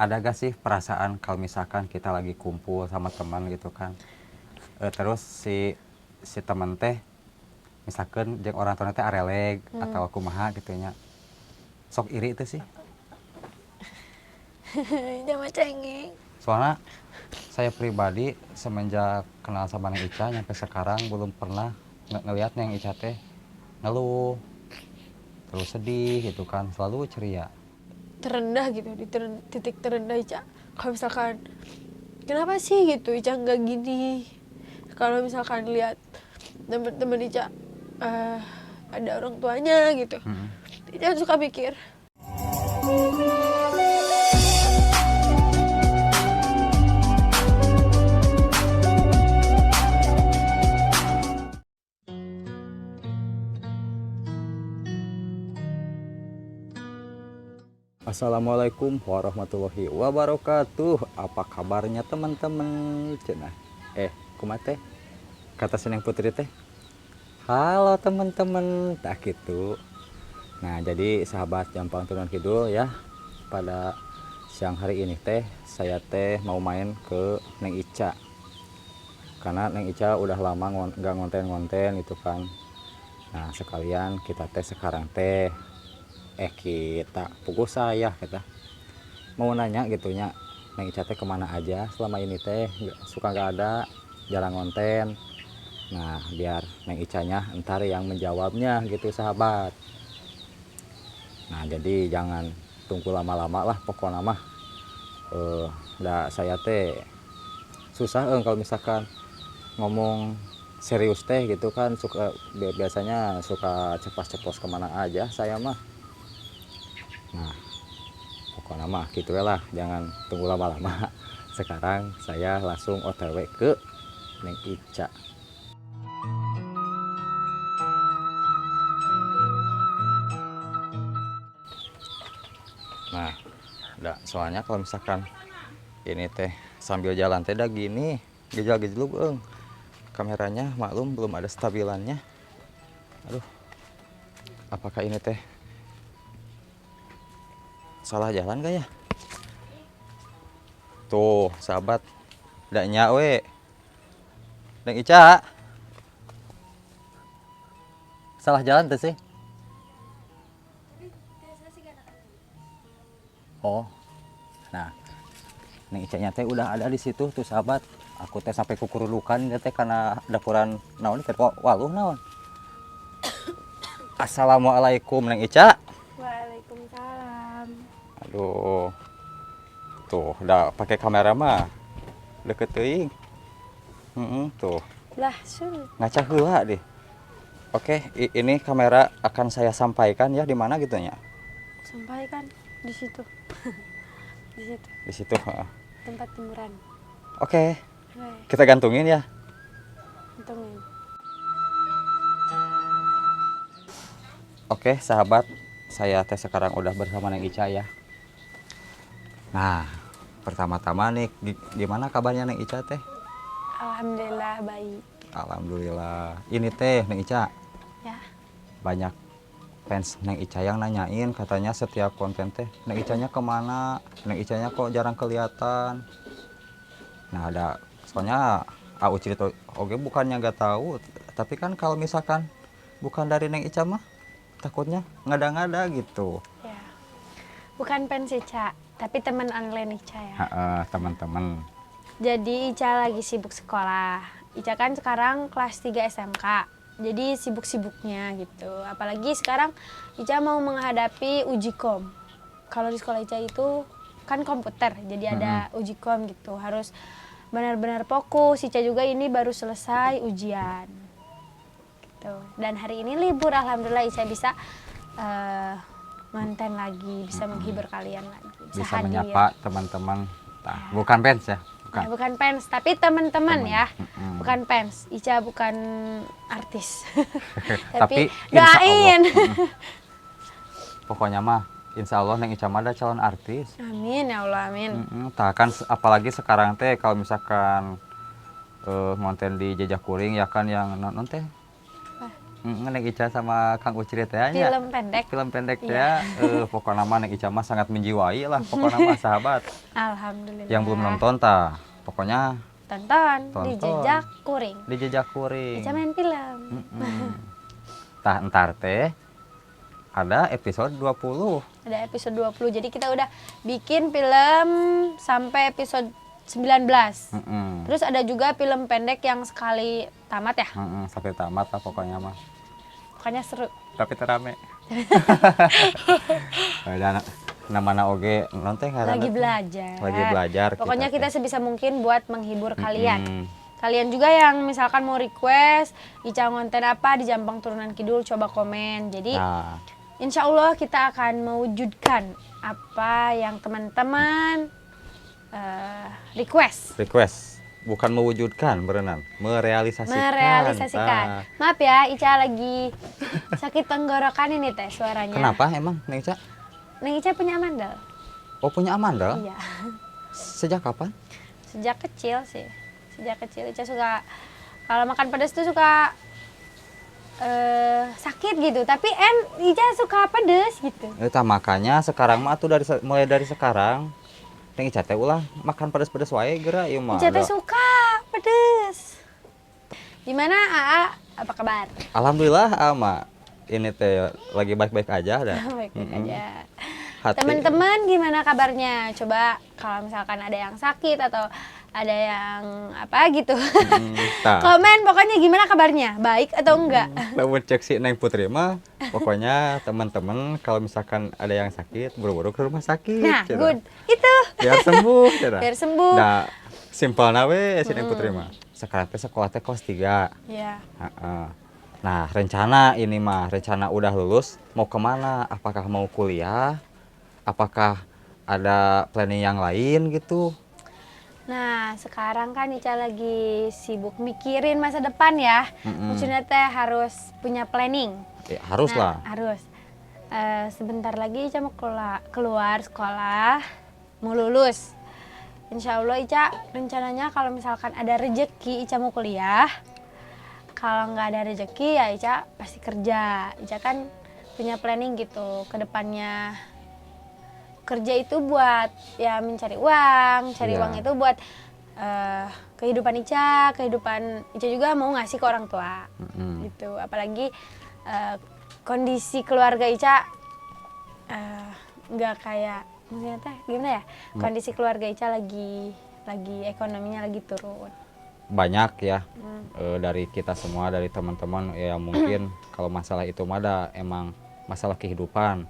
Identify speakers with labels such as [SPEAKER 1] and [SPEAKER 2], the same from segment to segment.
[SPEAKER 1] Ada gak sih perasaan kalau misalkan kita lagi kumpul sama teman gitu kan, terus si temen teh misalkan jeung orang tua teh areleg atau kumaha gitu nya, sok iri itu sih.
[SPEAKER 2] Jangan cengeng.
[SPEAKER 1] Soalnya saya pribadi semenjak kenal sama Neng Ica nyampe sekarang belum pernah ngelihat Neng Ica teh ngeluh terus sedih gitu kan, selalu ceria.
[SPEAKER 2] Terendah gitu di titik terendah Ica. Kalau misalkan kenapa sih gitu Ica nggak gini? Kalau misalkan lihat teman-teman Ica ada orang tuanya gitu, Ica suka mikir.
[SPEAKER 1] Assalamualaikum warahmatullahi wabarakatuh. Apa kabarnya teman-teman? Cenah. Kumaha teh? Kata Seneng Putri teh. Halo teman-teman. Tak gitu. Nah, jadi sahabat Jampang Turun Kidul ya. Pada siang hari ini teh saya teh mau main ke Neng Ica. Karena Neng Ica udah lama nggak ngonten-ngonten gitu kan. Nah, sekalian kita teh sekarang teh kita pukul saya kita mau nanya gitunya Neng Ica teh kemana aja selama ini teh, suka nggak ada, jarang konten. Nah, biar Neng Icanya entar yang menjawabnya gitu sahabat. Nah, jadi jangan tunggu lama-lama lah pokoknya mah. Saya teh susah kalau misalkan ngomong serius teh gitu kan, suka biasanya suka cepat-cepat kemana aja saya mah. Nah, pokoknya mah gitu lah, jangan tunggu lama-lama. Sekarang saya langsung OTW ke Neng Ica. Nah, soalnya kalau misalkan ini teh sambil jalan teh dah gini, gejal-gejlug kameranya maklum belum ada stabilannya. Aduh, apakah ini teh salah jalan gak ya? Tuh sahabat, daknya we Neng Ica salah jalan tuh sih. Oh, nah Neng Ica teh udah ada di situ tuh sahabat. Aku teh sampai kukurudukan teh karena dapuran naon teh waluh naon. Assalamualaikum Neng Ica.
[SPEAKER 2] Waalaikumsalam.
[SPEAKER 1] Aduh, tuh udah pakai kamera mah deket teuing. Tuh
[SPEAKER 2] Lah, sulit.
[SPEAKER 1] ngaca heula deh. Oke, ini kamera akan saya sampaikan ya di mana gitu ya.
[SPEAKER 2] Sampaikan di situ. Di situ
[SPEAKER 1] Di situ.
[SPEAKER 2] tempat timuran.
[SPEAKER 1] Oke, kita gantungin ya.
[SPEAKER 2] Untungin.
[SPEAKER 1] Oke, sahabat, saya teh sekarang udah bersama Neng Ica ya. Nah, pertama-tama nih, gimana kabarnya Neng Ica teh?
[SPEAKER 2] Alhamdulillah baik.
[SPEAKER 1] Alhamdulillah. Ini teh Neng Ica,
[SPEAKER 2] Ya.
[SPEAKER 1] banyak fans Neng Ica yang nanyain katanya setiap konten teh Neng Icanya kemana? Neng Icanya kok jarang kelihatan? Nah, soalnya aku cerita oke bukannya nggak tahu, tapi kan kalau misalkan bukan dari Neng Ica mah takutnya ngada-ngada gitu.
[SPEAKER 2] Ya. Bukan fans Ica, tapi teman online Ica ya.
[SPEAKER 1] Teman-teman.
[SPEAKER 2] Jadi Ica lagi sibuk sekolah. Ica kan sekarang kelas 3 SMK. Jadi sibuk-sibuknya gitu. Apalagi sekarang Ica mau menghadapi uji kom. Kalau di sekolah Ica itu kan komputer, jadi ada uji kom gitu. Harus benar-benar fokus. Ica juga ini baru selesai ujian. Gitu. Dan hari ini libur, alhamdulillah Ica bisa ngonten lagi, bisa menghibur kalian lagi.
[SPEAKER 1] Bisa menyapa teman-teman. Nah, bukan fans ya? Bukan.
[SPEAKER 2] Bukan fans, tapi teman-teman ya. Bukan fans. Ica bukan artis. Tapi doain.
[SPEAKER 1] Pokoknya mah insya Allah Neng Ica mah ada calon artis.
[SPEAKER 2] Amin ya Allah, amin.
[SPEAKER 1] Kan apalagi sekarang teh kalau misalkan ngonten di Jejak Kuring ya kan yang non teh Neng Ica sama Kang Ucri teh nya.
[SPEAKER 2] Film pendek.
[SPEAKER 1] Film pendek teh pokoknya mah Neng Ica mah sangat menjiwai lah pokoknya mah sahabat.
[SPEAKER 2] Alhamdulillah.
[SPEAKER 1] Yang belum nonton tah pokoknya
[SPEAKER 2] tonton di
[SPEAKER 1] Tonton.
[SPEAKER 2] Jejak Kuring.
[SPEAKER 1] di Jejak Kuring.
[SPEAKER 2] Ica main film.
[SPEAKER 1] Tah entar teh ada episode 20.
[SPEAKER 2] Ada episode 20. Jadi kita udah bikin film sampai episode 19. Terus ada juga film pendek yang sekali tamat ya.
[SPEAKER 1] Sampai tamat lah pokoknya mah.
[SPEAKER 2] Pokoknya seru.
[SPEAKER 1] Tapi terame. Ada nama oge nonton
[SPEAKER 2] Lagi belajar.
[SPEAKER 1] Lagi belajar.
[SPEAKER 2] Pokoknya kita sebisa mungkin buat menghibur kalian.
[SPEAKER 1] Mm.
[SPEAKER 2] Kalian juga yang misalkan mau request Ica ngonten apa di Jampang Turunan Kidul, coba komen. Jadi
[SPEAKER 1] Nah,
[SPEAKER 2] insya Allah kita akan mewujudkan apa yang teman-teman request.
[SPEAKER 1] bukan mewujudkan berenang, merealisasikan.
[SPEAKER 2] Merealisasikan.
[SPEAKER 1] Nah,
[SPEAKER 2] Maaf ya, Ica lagi sakit tenggorokan ini teh suaranya.
[SPEAKER 1] kenapa emang Neng Ica?
[SPEAKER 2] Neng Ica punya amandel.
[SPEAKER 1] Oh punya amandel?
[SPEAKER 2] Iya.
[SPEAKER 1] Sejak kapan?
[SPEAKER 2] Sejak kecil sih. Sejak kecil Ica suka kalau makan pedas tuh suka sakit gitu. Tapi Ica suka pedas gitu.
[SPEAKER 1] Makanya sekarang mah tuh mulai dari sekarang Neng Ica teh ulah makan pedas-pedas wae geura ieu mah.
[SPEAKER 2] Ica teh suka pedas. Gimana Aa? Apa kabar?
[SPEAKER 1] Alhamdulillah ama ini teh lagi baik-baik aja dah.
[SPEAKER 2] Baik-baik aja.
[SPEAKER 1] Hati-
[SPEAKER 2] Teman-teman gimana kabarnya? Coba kalau misalkan ada yang sakit atau ada yang apa gitu.
[SPEAKER 1] tah.
[SPEAKER 2] Komen pokoknya gimana kabarnya? Baik atau enggak?
[SPEAKER 1] Lamun cek si Neng Putri mah pokoknya teman-teman kalau misalkan ada yang sakit buru-buru ke rumah sakit.
[SPEAKER 2] Nah,
[SPEAKER 1] cenah.
[SPEAKER 2] good. Itu.
[SPEAKER 1] Biar sembuh cenah.
[SPEAKER 2] Biar sembuh.
[SPEAKER 1] Nah, simpelna we si Neng Putri mah. Sekarang teh sekolah teh kelas 3.
[SPEAKER 2] Iya.
[SPEAKER 1] Heeh. Nah, rencana udah lulus mau kemana? Apakah mau kuliah? Apakah ada planning yang lain gitu?
[SPEAKER 2] Nah, sekarang kan Ica lagi sibuk mikirin masa depan ya. Maksudnya teh harus punya planning.
[SPEAKER 1] Ya, harus lah.
[SPEAKER 2] Harus. Sebentar lagi Ica mau keluar sekolah, mau lulus. Insya Allah Ica rencananya kalau misalkan ada rezeki Ica mau kuliah. Kalau nggak ada rezeki ya Ica pasti kerja. Ica kan punya planning gitu ke depannya. Kerja itu buat ya mencari uang, cari
[SPEAKER 1] Iya.
[SPEAKER 2] uang itu buat kehidupan Ica juga mau ngasih ke orang tua gitu. Apalagi kondisi keluarga Ica nggak kayak maksudnya teh gimana ya, kondisi keluarga Ica lagi ekonominya lagi turun.
[SPEAKER 1] Banyak ya dari kita semua, dari teman-teman ya mungkin kalau masalah itu mah ada emang masalah kehidupan.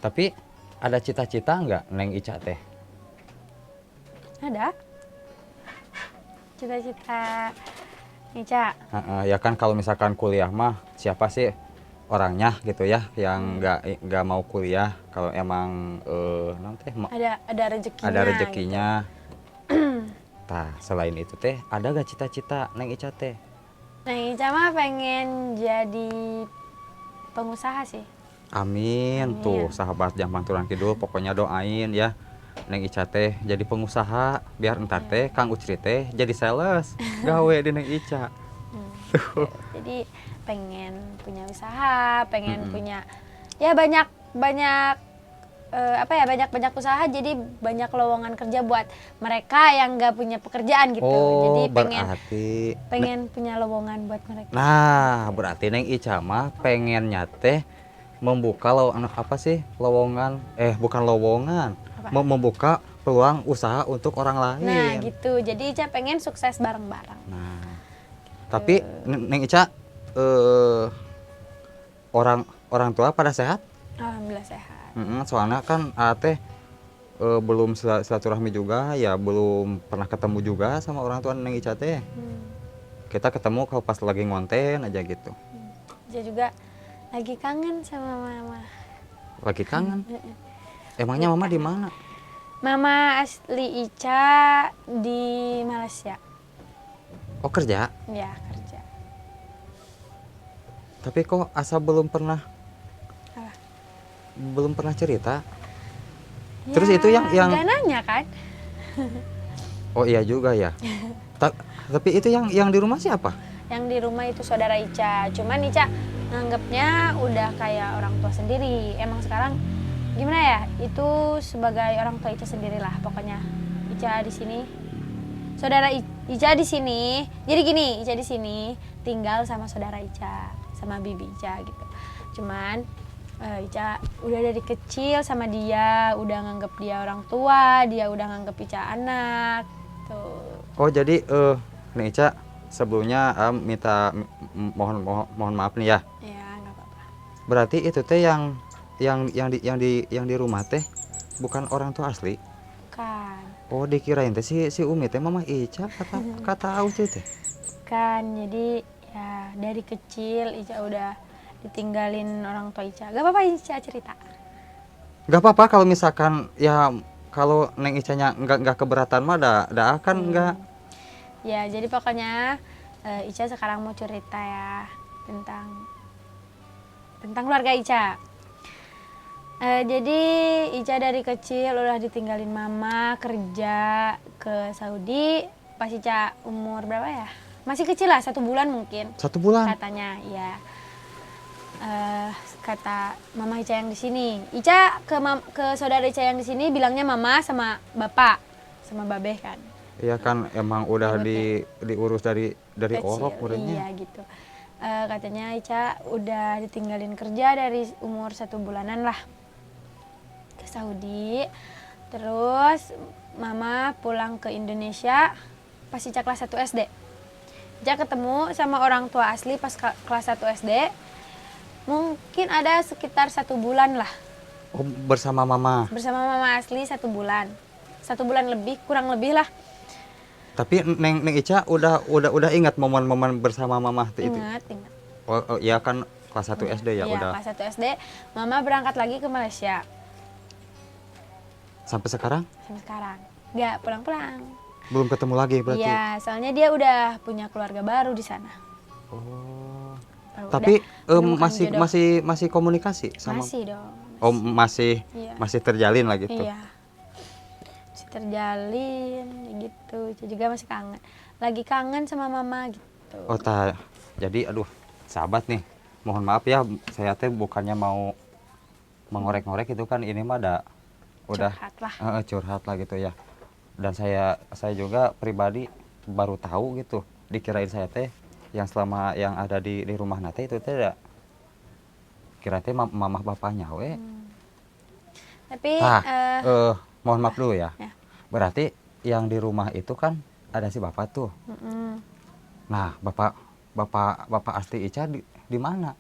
[SPEAKER 1] Tapi ada cita-cita nggak Neng Ica teh?
[SPEAKER 2] Ada cita-cita Ica.
[SPEAKER 1] Ya kan kalau misalkan kuliah mah siapa sih orangnya gitu ya yang nggak mau kuliah kalau emang nanti
[SPEAKER 2] Ada rezekinya.
[SPEAKER 1] ada rezekinya. Tah selain itu teh ada gak cita-cita Neng Ica teh?
[SPEAKER 2] Neng Ica mah pengen jadi pengusaha sih.
[SPEAKER 1] Amin. Tuh sahabat Jampang Turunan Kidul pokoknya doain ya Neng Ica teh jadi pengusaha biar entar teh Kang Ucri teh jadi sales gawe di Neng Ica.
[SPEAKER 2] Jadi pengen punya usaha, pengen punya ya banyak banyak usaha, jadi banyak lowongan kerja buat mereka yang nggak punya pekerjaan gitu. Jadi pengen punya lowongan buat mereka.
[SPEAKER 1] Nah, berarti Neng Ica mah pengennya teh membuka lowongan bukan lowongan, membuka peluang usaha untuk orang lain.
[SPEAKER 2] Nah, gitu. Jadi Ica pengen sukses bareng-bareng.
[SPEAKER 1] Nah, tapi Neng Ica orang tua pada sehat?
[SPEAKER 2] Alhamdulillah sehat.
[SPEAKER 1] Soalnya kan teh belum silaturahmi juga, ya belum pernah ketemu juga sama orang tua Neng Ica teh. Kita ketemu kalau pas lagi ngonten aja gitu.
[SPEAKER 2] Ica juga lagi kangen sama mama.
[SPEAKER 1] Lagi kangen? Emangnya mama di mana?
[SPEAKER 2] Mama asli Ica di Malaysia.
[SPEAKER 1] Oh kerja?
[SPEAKER 2] Ya, kerja.
[SPEAKER 1] Tapi kok asa belum pernah cerita?
[SPEAKER 2] Ya,
[SPEAKER 1] Terus itu yang
[SPEAKER 2] nggak nanya kan?
[SPEAKER 1] Oh iya juga ya. Tapi itu yang di rumah siapa?
[SPEAKER 2] yang di rumah itu saudara Ica. Cuman Ica nganggapnya udah kayak orang tua sendiri. Emang sekarang gimana ya? Itu sebagai orang tua Ica sendirilah pokoknya. Ica di sini, saudara Ica di sini. Jadi gini, Ica di sini tinggal sama saudara Ica, sama bibi Ica gitu. Cuman Ica udah dari kecil sama dia, udah nganggep dia orang tua, dia udah nganggep Ica anak. Tuh.
[SPEAKER 1] Oh jadi nih Ica sebelumnya mohon maaf nih ya.
[SPEAKER 2] Ya nggak apa-apa.
[SPEAKER 1] Berarti itu teh yang di rumah teh bukan orang tua asli.
[SPEAKER 2] Kan,
[SPEAKER 1] Oh dikirain teh si Umi teh mama Ica kata Auci teh.
[SPEAKER 2] kan jadi ya dari kecil Ica udah ditinggalin orang tua Ica. Gak apa-apa Ica cerita.
[SPEAKER 1] Gak apa-apa kalau misalkan ya kalau Neng Icanya nggak keberatan mah dah akan nggak.
[SPEAKER 2] Ya jadi pokoknya Ica sekarang mau cerita ya tentang keluarga Ica. Jadi Ica dari kecil udah ditinggalin mama kerja ke Saudi pas Ica umur berapa ya? Masih kecil lah, 1 bulan mungkin.
[SPEAKER 1] 1 bulan.
[SPEAKER 2] Katanya, ya. Kata mama Ica yang di sini. Ica ke saudara Ica yang di sini bilangnya mama sama bapak, sama babeh kan.
[SPEAKER 1] Iya kan emang udah
[SPEAKER 2] Ributnya.
[SPEAKER 1] diurus dari
[SPEAKER 2] Kecil,
[SPEAKER 1] orok urusnya.
[SPEAKER 2] iya gitu. Katanya Ica udah ditinggalin kerja dari umur 1 bulanan lah ke Saudi. Terus mama pulang ke Indonesia pas Ica kelas 1 SD. Ica ketemu sama orang tua asli pas kelas 1 SD. Mungkin ada sekitar 1 bulan lah.
[SPEAKER 1] Oh, bersama mama.
[SPEAKER 2] Bersama mama asli 1 bulan. 1 bulan lebih, kurang lebih lah.
[SPEAKER 1] Tapi Neng Ica udah ingat momen-momen bersama mama itu.
[SPEAKER 2] Ingat.
[SPEAKER 1] Oh iya kan kelas 1 SD ya
[SPEAKER 2] Iya,
[SPEAKER 1] udah.
[SPEAKER 2] kelas 1 SD. Mama berangkat lagi ke Malaysia.
[SPEAKER 1] Sampai sekarang
[SPEAKER 2] Sampai sekarang. Nggak pulang-pulang.
[SPEAKER 1] belum ketemu lagi berarti.
[SPEAKER 2] Iya, soalnya dia udah punya keluarga baru di sana.
[SPEAKER 1] Oh.
[SPEAKER 2] Udah
[SPEAKER 1] Tapi
[SPEAKER 2] menemukan jodoh.
[SPEAKER 1] masih komunikasi sama.
[SPEAKER 2] Masih dong.
[SPEAKER 1] Oh masih
[SPEAKER 2] Iya.
[SPEAKER 1] masih terjalin lah gitu.
[SPEAKER 2] Iya. Masih terjalin gitu. Ica juga masih kangen. Lagi kangen sama mama gitu.
[SPEAKER 1] Oh jadi aduh sahabat nih, mohon maaf ya saya teh bukannya mau mengorek-ngorek itu kan ini mah udah
[SPEAKER 2] Curhat lah.
[SPEAKER 1] curhat lah gitu ya. Dan saya juga pribadi baru tahu gitu, dikirain saya teh yang selama yang ada di rumah nate itu teh kira teh mamah bapaknya we.
[SPEAKER 2] Tapi
[SPEAKER 1] Mohon maaf dulu ya.
[SPEAKER 2] Ya.
[SPEAKER 1] Berarti yang di rumah itu kan ada si bapak tuh. Nah, bapak asli Ica di mana?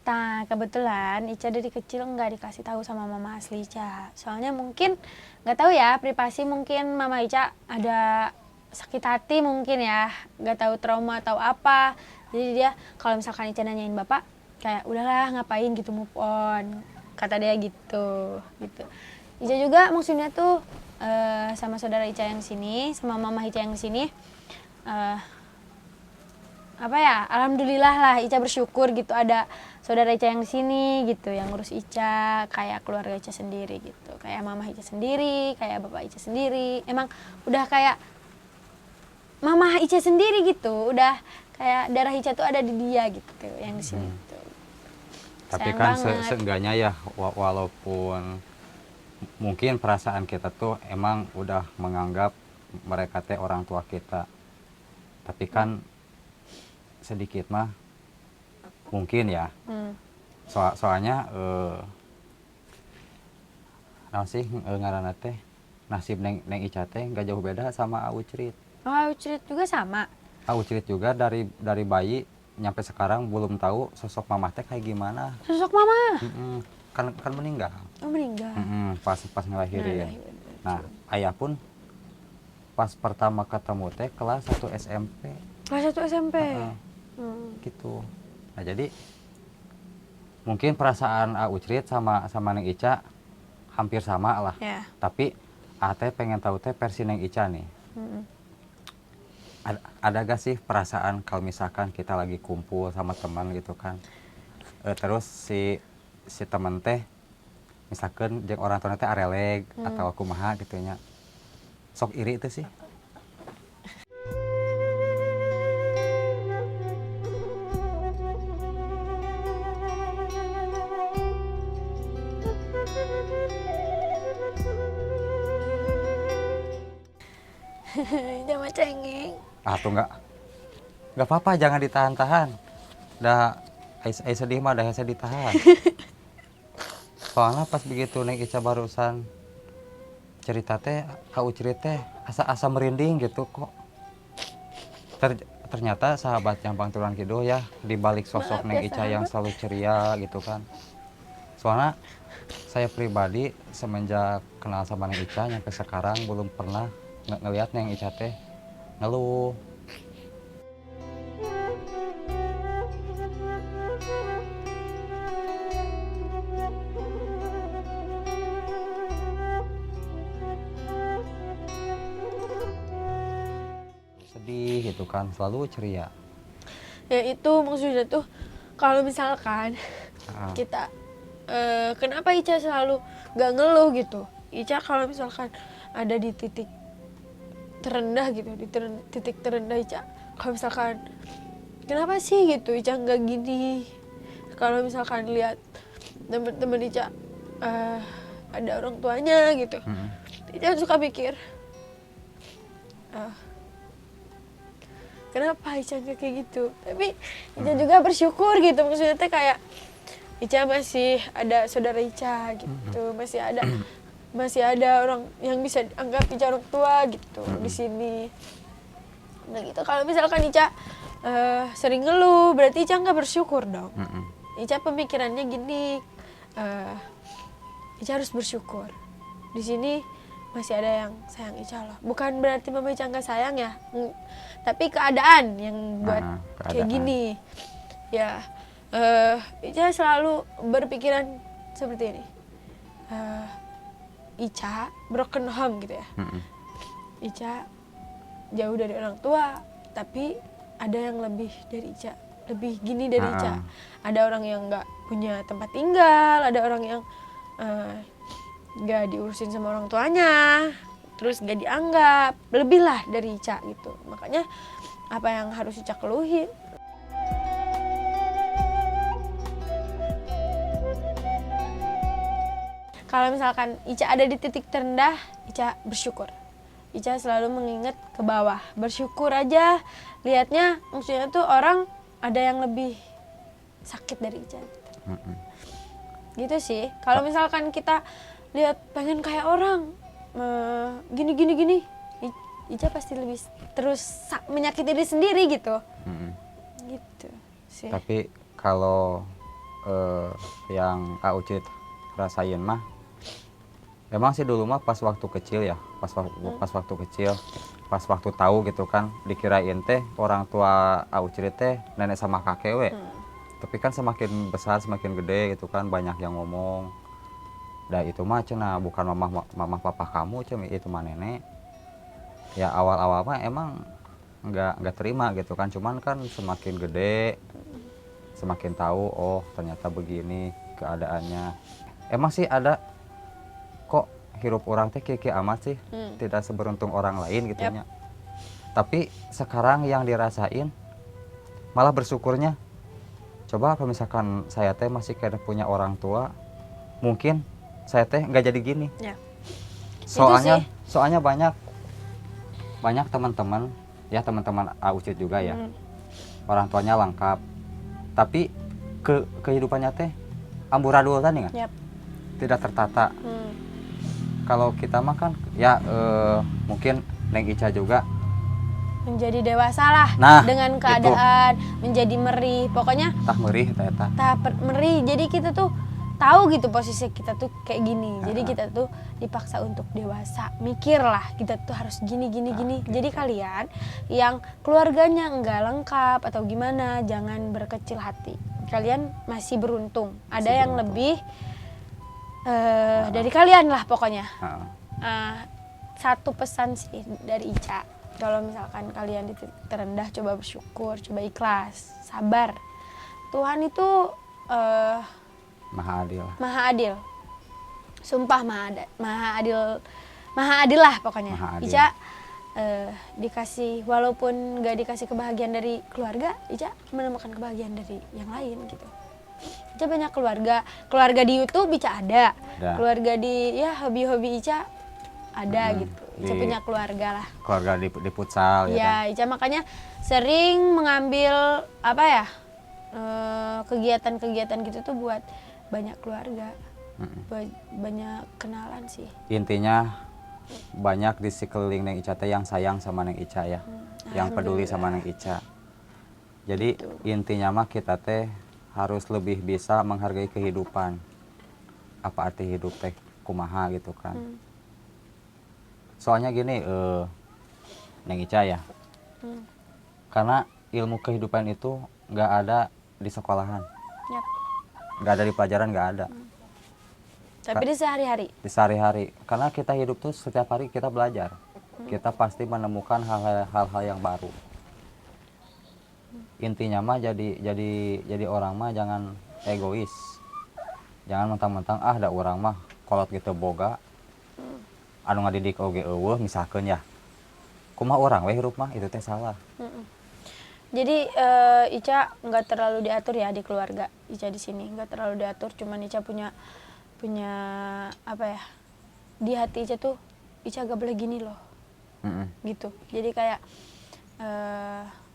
[SPEAKER 2] Nah, kebetulan Ica dari kecil nggak dikasih tahu sama mama asli Ica. Soalnya mungkin nggak tahu ya, privasi mungkin mama Ica ada sakit hati mungkin ya, nggak tahu trauma atau apa. Jadi dia kalau misalkan Ica nanyain bapak, kayak udahlah ngapain gitu, move on. Kata dia gitu. Ica juga maksudnya tuh sama saudara Ica yang sini, sama mama Ica yang sini. Apa ya, alhamdulillah lah Ica bersyukur gitu ada saudara Ica yang di sini gitu yang ngurus Ica kayak keluarga Ica sendiri gitu, kayak mama Ica sendiri, kayak bapak Ica sendiri, emang udah kayak mama Ica sendiri gitu, udah kayak darah Ica tuh ada di dia gitu yang di sini tuh.
[SPEAKER 1] Tapi
[SPEAKER 2] Sayang
[SPEAKER 1] kan
[SPEAKER 2] banget.
[SPEAKER 1] seenggaknya ya walaupun mungkin perasaan kita tuh emang udah menganggap mereka teh orang tua kita, tapi kan sedikit mah mungkin ya. Soalnya naon sih ngaranna teh nasib Neng Ica teh nggak jauh beda sama Aucrit.
[SPEAKER 2] Oh, Ucrit juga sama.
[SPEAKER 1] Aucrit juga dari bayi nyampe sekarang belum tahu sosok mamah teh kayak gimana.
[SPEAKER 2] Sosok mama.
[SPEAKER 1] Kan meninggal.
[SPEAKER 2] Oh, meninggal.
[SPEAKER 1] Pas ngelahirin. Nah, ayah pun pas pertama ketemu teh kelas 1 SMP.
[SPEAKER 2] Kelas 1 SMP.
[SPEAKER 1] Gitu. Nah, jadi mungkin perasaan Aucrit sama Neng Ica hampir sama lah.
[SPEAKER 2] Ya.
[SPEAKER 1] Tapi Ate pengen tahu teh versi Neng Ica nih. Ada gak sih perasaan kalau misalkan kita lagi kumpul sama teman gitu kan, terus si teman teh misalkan jeung orang tua teh areleg atau kumaha gitu nya, sok iri itu sih?
[SPEAKER 2] Jangan cengeng.
[SPEAKER 1] Ah tuh nggak apa-apa, jangan ditahan-tahan. Dah, ai sedih mah dah bisa ditahan. Soalnya pas begitu Neng Ica barusan cerita teh, kau cerita asa merinding gitu kok. Ternyata sahabat yang Bang Turan Kidul ya, di balik sosok
[SPEAKER 2] Maaf
[SPEAKER 1] Neng
[SPEAKER 2] ya,
[SPEAKER 1] Ica yang
[SPEAKER 2] sahabat.
[SPEAKER 1] selalu ceria gitu kan. Soalnya saya pribadi semenjak kenal sama Neng Ica sampai sekarang belum pernah ngelihat Neng Ica teh ngeluh. Sedih gitu kan, selalu ceria.
[SPEAKER 2] Ya itu maksudnya tuh kalau misalkan
[SPEAKER 1] Ah,
[SPEAKER 2] kita kenapa Ica selalu gak ngeluh gitu. Ica kalau misalkan ada di titik terendah gitu, di titik terendah Ica, kalau misalkan kenapa sih gitu Ica nggak gini. Kalau misalkan lihat teman-teman Ica ada orang tuanya gitu, Ica suka mikir kenapa Ica nggak kayak gitu. Tapi Ica juga bersyukur gitu, maksudnya teh kayak Ica masih ada saudara Ica gitu, masih ada orang yang bisa anggap Ica orang tua gitu di sini. Nah gitu, kalau misalkan Ica sering ngeluh berarti Ica nggak bersyukur dong. Ica pemikirannya gini, Ica harus bersyukur di sini masih ada yang sayang Ica loh. Bukan berarti Mama Ica nggak sayang ya, tapi keadaan yang buat kayak
[SPEAKER 1] keadaan.
[SPEAKER 2] gini ya. Ica selalu berpikiran seperti ini, Ica broken home gitu ya. Ica jauh dari orang tua, tapi ada yang lebih dari Ica, lebih gini dari Ica. Ada orang yang nggak punya tempat tinggal, ada orang yang nggak diurusin sama orang tuanya, terus nggak dianggap, lebih lah dari Ica gitu. Makanya apa yang harus Ica keluhin? Kalau misalkan Ica ada di titik terendah, Ica bersyukur. Ica selalu mengingat ke bawah, bersyukur aja. Lihatnya maksudnya tuh orang ada yang lebih sakit dari Ica. Gitu sih. Kalau misalkan kita lihat pengen kayak orang gini, Ica pasti lebih terus menyakiti diri sendiri gitu. Gitu sih.
[SPEAKER 1] Tapi kalau yang Kak Ucit rasain mah, emang sih dulu mah pas waktu kecil ya, pas waktu kecil, pas waktu tahu gitu kan, dikirain teh orang tua Aucit teh nenek sama kakek we. Tapi kan semakin besar semakin gede gitu kan, banyak yang ngomong. Dah itu mah cenah bukan mama papa kamu, cuma itu mah nenek. Ya awal-awal mah emang nggak terima gitu kan, cuman kan semakin gede semakin tahu, oh ternyata begini keadaannya. Emang sih ada kok hirup orang teh kiki amat sih, tidak seberuntung orang lain gitu nya. Tapi sekarang yang dirasain malah bersyukurnya. Coba kalau misalkan saya teh masih kayak punya orang tua, mungkin saya teh nggak jadi gini.
[SPEAKER 2] Ya.
[SPEAKER 1] Soalnya banyak teman-teman ya, teman-teman Aucit juga ya, orang tuanya lengkap, tapi kehidupannya teh amburadul kan ya, tidak tertata. Kalau kita mah kan ya mungkin Neng Ica juga
[SPEAKER 2] menjadi dewasa lah, dengan keadaan itu. Menjadi merih, pokoknya
[SPEAKER 1] tah merih eta.
[SPEAKER 2] Merih, jadi kita tuh tahu gitu posisi kita tuh kayak gini. Jadi kita tuh dipaksa untuk dewasa, mikir lah kita tuh harus gini. Jadi kalian yang keluarganya enggak lengkap atau gimana, jangan berkecil hati. Kalian masih beruntung, ada yang lebih dari kalian lah pokoknya. Satu pesan sih dari Ica, kalau misalkan kalian di titik terendah, coba bersyukur, coba ikhlas, sabar. Tuhan itu
[SPEAKER 1] Maha adil.
[SPEAKER 2] Maha adil. Sumpah maha adil lah pokoknya.
[SPEAKER 1] Maha adil.
[SPEAKER 2] Ica dikasih, walaupun gak dikasih kebahagiaan dari keluarga, Ica menemukan kebahagiaan dari yang lain gitu. Ica banyak keluarga di YouTube Ica ada.
[SPEAKER 1] Ada.
[SPEAKER 2] Keluarga di ya hobi-hobi Ica ada gitu. Ica punya keluarga lah.
[SPEAKER 1] Keluarga di futsal ya kan?
[SPEAKER 2] Ya, Ica makanya sering mengambil apa ya kegiatan-kegiatan gitu tuh buat banyak keluarga, banyak kenalan sih.
[SPEAKER 1] Intinya banyak di sekeliling Neng Ica teh yang sayang sama Neng Ica ya, yang peduli sama Neng Ica. Jadi intinya mah kita teh harus lebih bisa menghargai kehidupan. Apa arti hidup teh kumaha gitu kan? Soalnya gini, Neng Ica ya, karena ilmu kehidupan itu nggak ada di sekolahan,
[SPEAKER 2] Yap.
[SPEAKER 1] nggak ada di pelajaran, nggak ada.
[SPEAKER 2] Tapi di sehari-hari.
[SPEAKER 1] Di sehari-hari, karena kita hidup tuh setiap hari kita belajar, kita pasti menemukan hal-hal yang baru. Intinya mah jadi orang mah jangan egois, jangan mentang-mentang ada orang mah kolot gitu boga, anu ngadidik oge eueuh misalkan ya, kumaha orang we hirup mah itu teh salah.
[SPEAKER 2] Jadi Ica nggak terlalu diatur ya di keluarga. Ica di sini nggak terlalu diatur, cuman Ica punya apa ya, di hati Ica tuh Ica gak boleh gini loh, gitu. Jadi kayak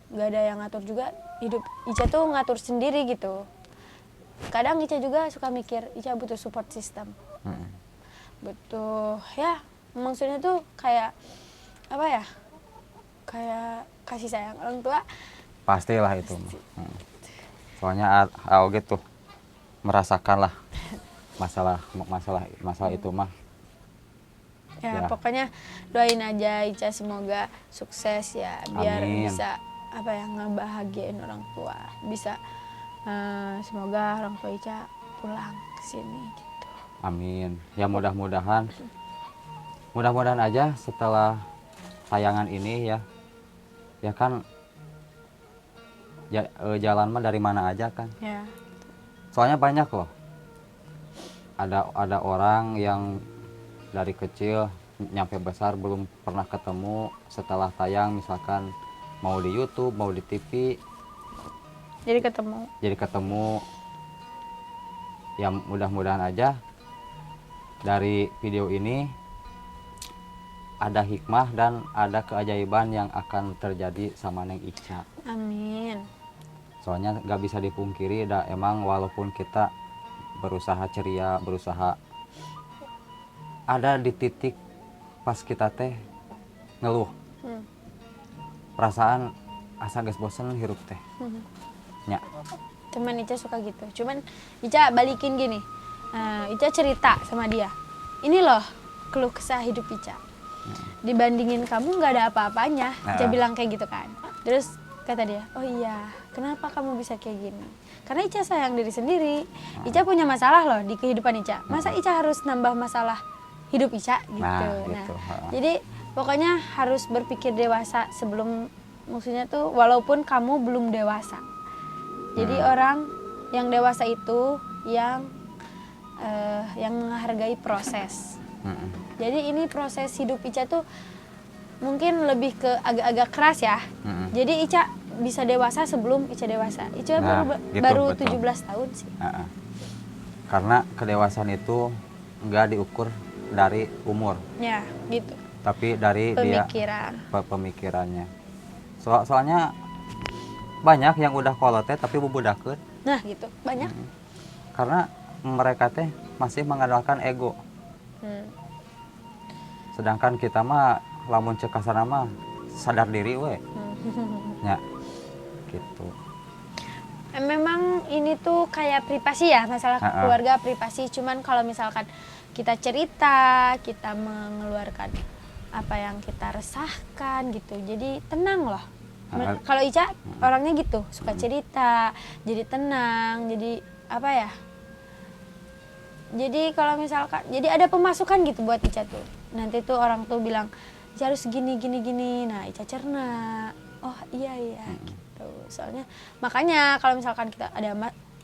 [SPEAKER 2] nggak ada yang ngatur juga, hidup Ica tuh ngatur sendiri gitu. Kadang Ica juga suka mikir Ica butuh support system, butuh ya maksudnya tuh kayak apa ya, kayak kasih sayang orang tua.
[SPEAKER 1] Pastilah itu. Soalnya AOG tuh merasakan lah masalah itu mah.
[SPEAKER 2] Ya, pokoknya doain aja Ica semoga sukses ya, biar
[SPEAKER 1] Amin.
[SPEAKER 2] bisa apa ya, ngebahagiain orang tua, bisa semoga orang tua Ica pulang ke sini gitu.
[SPEAKER 1] Amin. Ya mudah-mudahan aja setelah tayangan ini ya kan jalan mah dari mana aja kan.
[SPEAKER 2] Ya.
[SPEAKER 1] Soalnya banyak loh. Ada orang yang dari kecil nyampe besar belum pernah ketemu, setelah tayang misalkan mau di YouTube, mau di TV,
[SPEAKER 2] Jadi
[SPEAKER 1] ketemu. Ya mudah-mudahan aja dari video ini ada hikmah dan ada keajaiban yang akan terjadi sama Neng Ica.
[SPEAKER 2] Amin.
[SPEAKER 1] Soalnya nggak bisa dipungkiri, emang walaupun kita berusaha ceria, berusaha, ada di titik pas kita teh ngeluh, perasaan asa geus bosen hirup teh. Ya.
[SPEAKER 2] Cuman Ica suka gitu. Cuman Ica balikin gini, Ica cerita sama dia, ini loh keluh kesah hidup Ica. Dibandingin kamu nggak ada apa-apanya. Ica bilang kayak gitu kan. Terus kata dia, oh iya, kenapa kamu bisa kayak gini? Karena Ica sayang diri sendiri. Ica punya masalah loh di kehidupan Ica. Masa Ica harus nambah masalah hidup Ica gitu.
[SPEAKER 1] Gitu.
[SPEAKER 2] Jadi pokoknya harus berpikir dewasa sebelum, maksudnya tuh walaupun kamu belum dewasa. Jadi orang yang dewasa itu yang menghargai proses. Jadi ini proses hidup Ica tuh mungkin lebih ke agak-agak keras ya. Jadi Ica bisa dewasa sebelum Ica dewasa. Ica baru 17 tahun sih.
[SPEAKER 1] Karena kedewasaan itu nggak diukur dari umur.
[SPEAKER 2] Ya, gitu.
[SPEAKER 1] Tapi dari
[SPEAKER 2] Pemikiran.
[SPEAKER 1] pemikirannya. Soalnya banyak yang udah kolot teh tapi bubudakeun.
[SPEAKER 2] Nah, gitu. Banyak.
[SPEAKER 1] Karena mereka teh masih mengandalkan ego. Sedangkan kita mah lamun cek kasarna mah sadar diri we. Ya. Gitu.
[SPEAKER 2] Memang ini tuh kayak privasi ya, masalah keluarga privasi. Cuman kalau misalkan kita cerita, kita mengeluarkan apa yang kita resahkan gitu, jadi tenang loh. Kalau Ica orangnya gitu, suka cerita, jadi tenang, jadi apa ya? Jadi kalau misalkan, jadi ada pemasukan gitu buat Ica tuh. Nanti tuh orang tuh bilang, Ica harus gini. Nah Ica cerna, oh iya gitu. Soalnya makanya kalau misalkan kita ada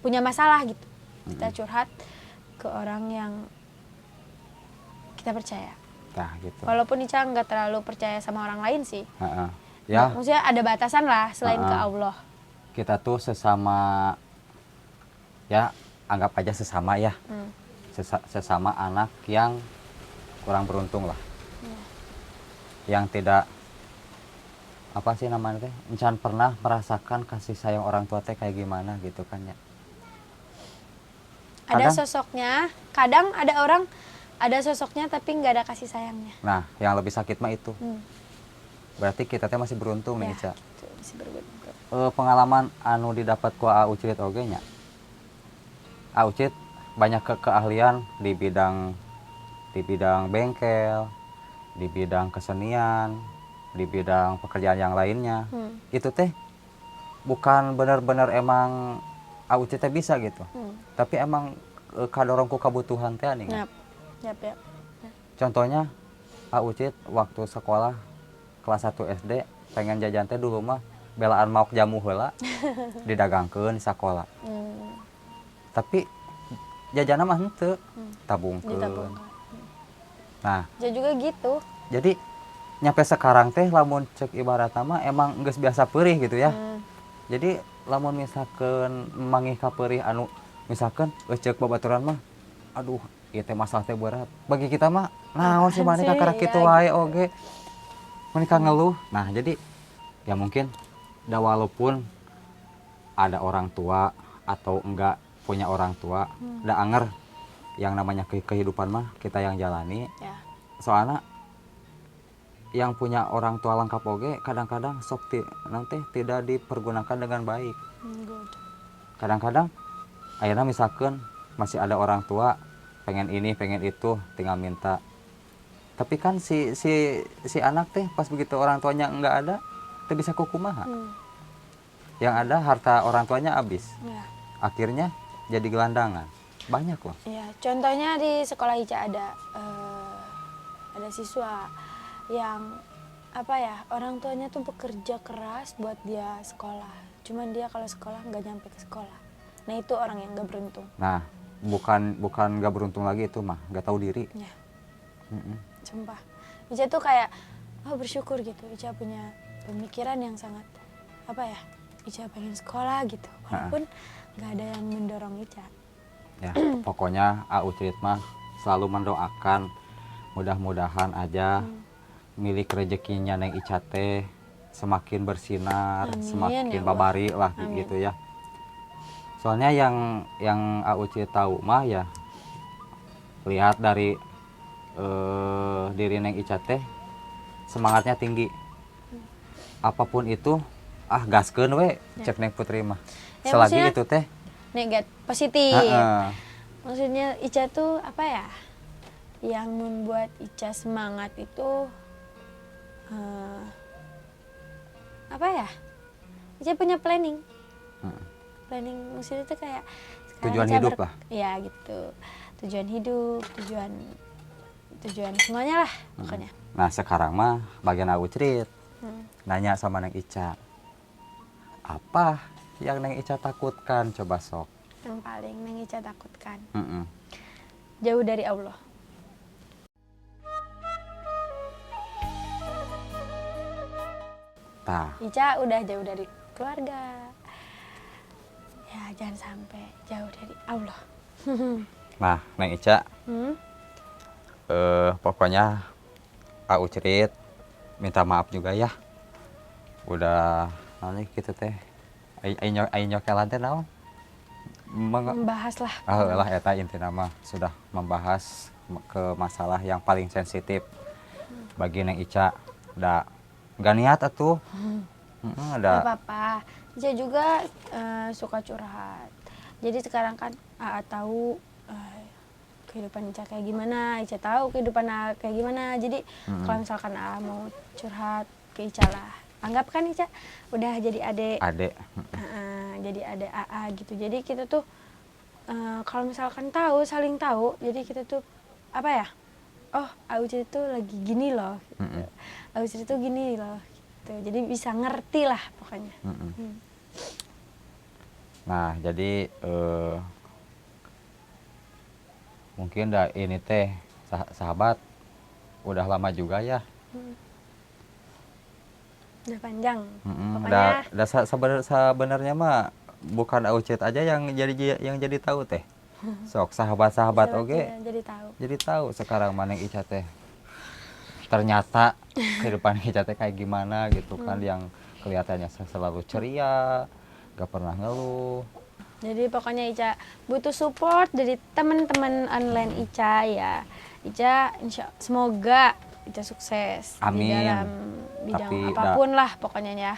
[SPEAKER 2] punya masalah gitu, kita curhat ke orang yang kita percaya.
[SPEAKER 1] Nah, gitu.
[SPEAKER 2] Walaupun Ica nggak terlalu percaya sama orang lain sih.
[SPEAKER 1] Ya.
[SPEAKER 2] Maksudnya ada batasan lah selain ke Allah.
[SPEAKER 1] Kita tuh sesama ya anggap aja sesama ya, sesama anak yang kurang beruntung lah, yang tidak apa sih namanya teh, encan pernah merasakan kasih sayang orang tua teh kayak gimana gitu kan ya.
[SPEAKER 2] Ada
[SPEAKER 1] Kadang-
[SPEAKER 2] sosoknya, kadang ada orang ada sosoknya tapi nggak ada kasih sayangnya.
[SPEAKER 1] Nah, yang lebih sakit mah itu. Berarti kita teh masih beruntung nih, Ica.
[SPEAKER 2] Itu masih beruntung.
[SPEAKER 1] Pengalaman anu didapat ku Aucit oge nya. Aucit banyak keahlian di bidang bengkel, di bidang kesenian, di bidang pekerjaan yang lainnya. Itu teh bukan benar-benar emang Aucit teh bisa gitu. Tapi emang kadorong ku kebutuhan teh nih.
[SPEAKER 2] Yap.
[SPEAKER 1] Contohnya Aucit waktu sekolah kelas 1 SD pengen jajan teh dulu mah belaan maok jamu heula didagangkeun di sekolah. Tapi jajanan mah henteu, tabungkeun.
[SPEAKER 2] Ditabungkan.
[SPEAKER 1] Nah,
[SPEAKER 2] Ya juga gitu.
[SPEAKER 1] jadi nyampe sekarang teh lamun cek ibaratna mah emang geus biasa peurih gitu ya. Jadi lamun misalkan mangih ka peurih anu misalkan cek babaturan mah aduh ieu teh masalah teh berat. Bagi kita mah naon sih maneh ka karek kitu wae oge. Menika ngeluh. Nah, jadi ya mungkin walaupun ada orang tua atau enggak punya orang tua, da anger yang namanya kehidupan mah kita yang jalani.
[SPEAKER 2] Ya.
[SPEAKER 1] Soalnya yang punya orang tua lengkap oge kadang-kadang sok nanti tidak dipergunakan dengan baik.
[SPEAKER 2] Good.
[SPEAKER 1] Kadang-kadang akhirnya misalkan masih ada orang tua pengen ini pengen itu tinggal minta. Tapi kan si anak teh pas begitu orang tuanya enggak ada, teh bisa kukumaha. Yang ada harta orang tuanya habis.
[SPEAKER 2] Ya.
[SPEAKER 1] Akhirnya jadi gelandangan. Banyak loh.
[SPEAKER 2] Ya, contohnya di sekolah Ica ada siswa yang apa ya, orang tuanya tuh bekerja keras buat dia sekolah. Cuman dia kalau sekolah nggak nyampe ke sekolah. Nah, itu orang yang nggak beruntung.
[SPEAKER 1] Nah, bukan nggak beruntung lagi itu mah, nggak tahu diri.
[SPEAKER 2] Ya. Sumpah. Ica tuh kayak bersyukur gitu. Ica punya pemikiran yang sangat apa ya? Ica pengen sekolah gitu. Walaupun nggak ada yang mendorong Ica.
[SPEAKER 1] Ya, pokoknya Aucit mah selalu mendoakan mudah-mudahan aja milik rezekinya Neng Ica teh semakin bersinar,
[SPEAKER 2] Amin,
[SPEAKER 1] semakin
[SPEAKER 2] ya Allah.
[SPEAKER 1] babari lah gitu ya. Soalnya yang Aucit tahu mah ya lihat dari diri Neng Ica teh semangatnya tinggi. Apapun itu gaskeun we cek Neng Putri mah.
[SPEAKER 2] Ya,
[SPEAKER 1] Selagi
[SPEAKER 2] maksudnya-
[SPEAKER 1] itu teh
[SPEAKER 2] positif.
[SPEAKER 1] heeh.
[SPEAKER 2] Maksudnya Ica tuh apa ya? Yang membuat Ica semangat itu apa ya? Ica punya planning. Planning maksudnya tuh kayak sekarang
[SPEAKER 1] Tujuan
[SPEAKER 2] Ica
[SPEAKER 1] hidup lah.
[SPEAKER 2] Ya gitu. Tujuan hidup, tujuan semuanya lah pokoknya.
[SPEAKER 1] Nah, sekarang mah bagian Aucit nanya sama Neng Ica. Apa yang Neng Ica takutkan coba sok?
[SPEAKER 2] Yang paling Neng Ica takutkan
[SPEAKER 1] Mm-mm.
[SPEAKER 2] jauh dari Allah.
[SPEAKER 1] Tah,
[SPEAKER 2] Ica udah jauh dari keluarga. Ya jangan sampai jauh dari Allah.
[SPEAKER 1] nah Neng Ica
[SPEAKER 2] Hmm?
[SPEAKER 1] pokoknya Aucit minta maaf juga ya. Udah nanti gitu teh. Ai nyokelan teh naon?
[SPEAKER 2] Membahas lah.
[SPEAKER 1] Lah eta intina mah sudah membahas ke masalah yang paling sensitif bagi Neng Ica. Udah nggak niat atuh.
[SPEAKER 2] Gak
[SPEAKER 1] Ada
[SPEAKER 2] apa-apa. Ica juga suka curhat. Jadi sekarang kan Aa tahu kehidupan Ica kayak gimana. Ica tahu kehidupan Aa kayak gimana. Jadi kalau misalkan Aa mau curhat ke Ica lah. Anggap kan Ica udah jadi adek. Jadi adek Aa gitu. Jadi kita tuh kalau misalkan tahu, saling tahu. Jadi kita tuh apa ya? Oh, Aucit itu lagi gini loh. Gitu. Aucit itu gini loh. Gitu. Jadi bisa ngerti lah pokoknya.
[SPEAKER 1] Nah, jadi mungkin ini teh sahabat udah lama juga ya.
[SPEAKER 2] Udah panjang.
[SPEAKER 1] Sebenarnya mah bukan Aucit aja yang jadi tahu teh. Sok sahabat-sahabat
[SPEAKER 2] Sahabat,
[SPEAKER 1] oge
[SPEAKER 2] ya, jadi tahu.
[SPEAKER 1] jadi tahu sekarang Maneng Ica teh ternyata kehidupan Ica teh kayak gimana gitu kan, yang kelihatannya selalu ceria, gak pernah ngeluh.
[SPEAKER 2] Jadi pokoknya Ica butuh support dari teman-teman online Ica ya. Ica semoga Ica sukses
[SPEAKER 1] Amin.
[SPEAKER 2] di dalam bidang
[SPEAKER 1] Tapi
[SPEAKER 2] apapun lah pokoknya ya.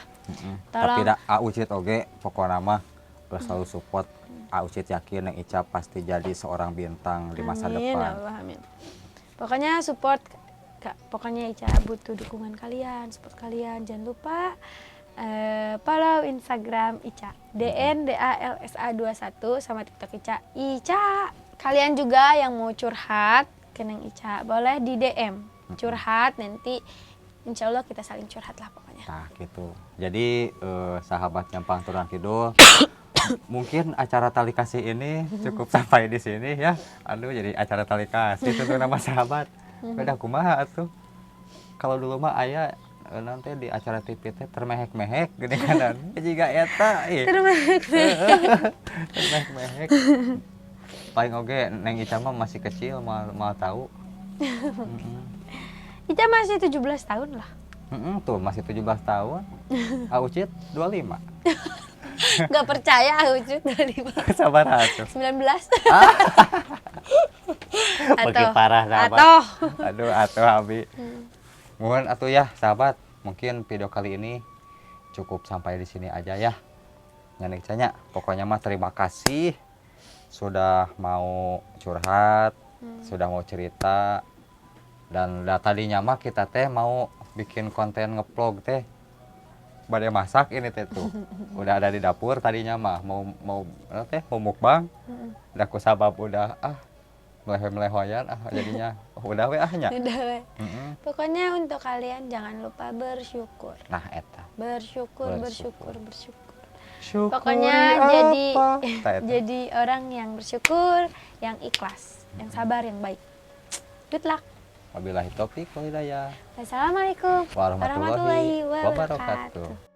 [SPEAKER 1] Tapi
[SPEAKER 2] Tolong.
[SPEAKER 1] Aucit oge pokoknya mah udah selalu support. Aucit yakin Neng Ica pasti jadi seorang bintang di masa
[SPEAKER 2] Amin,
[SPEAKER 1] depan.
[SPEAKER 2] Allah, amin. Pokoknya support Kak. Pokoknya Ica butuh dukungan kalian, support kalian. Jangan lupa follow Instagram Ica DNDALSA21 sama TikTok Ica. Kalian juga yang mau curhat ke Neng Ica boleh di DM curhat, nanti insya Allah kita saling curhat lah pokoknya.
[SPEAKER 1] Nah gitu. Jadi sahabat Nyampang Turun Kidul, mungkin acara tali kasih ini cukup sampai di sini ya. Aduh, jadi acara tali kasih itu tuh nama sahabat. Beda kumaha tuh. Kalau dulu mah aya nanti di acara TV teh termehek-mehek gini kan. Jiga eta termehek-mehek. Paling oge Neng Ica mah masih kecil, mau tahu.
[SPEAKER 2] Ica masih 17 tahun lah.
[SPEAKER 1] Tuh masih 17 tahun. Aucit 25.
[SPEAKER 2] Gak percaya Aucut 25.
[SPEAKER 1] Sabar atuh.
[SPEAKER 2] 19.
[SPEAKER 1] Makin parah sahabat. Aduh atuh Abi. Mohon atuh ya sahabat, mungkin video kali ini cukup sampai di sini aja ya. Nyaneng Canya, pokoknya mah terima kasih sudah mau curhat, sudah mau cerita. Dan tadinya mah kita teh mau bikin konten ngevlog teh. Badai masak ini teh tuh. Udah ada di dapur tadinya mah mau mukbang. Udah ku sabab udah melehoyan jadinya udah we nya.
[SPEAKER 2] Udah we. Pokoknya untuk kalian jangan lupa bersyukur.
[SPEAKER 1] Nah eta.
[SPEAKER 2] Bersyukur.
[SPEAKER 1] Syukuri
[SPEAKER 2] Pokoknya
[SPEAKER 1] apa?
[SPEAKER 2] jadi orang yang bersyukur, yang ikhlas, yang sabar, yang baik. Good luck.
[SPEAKER 1] Wabillahi taufik wal hidayah.
[SPEAKER 2] Assalamualaikum
[SPEAKER 1] Warahmatullahi wabarakatuh.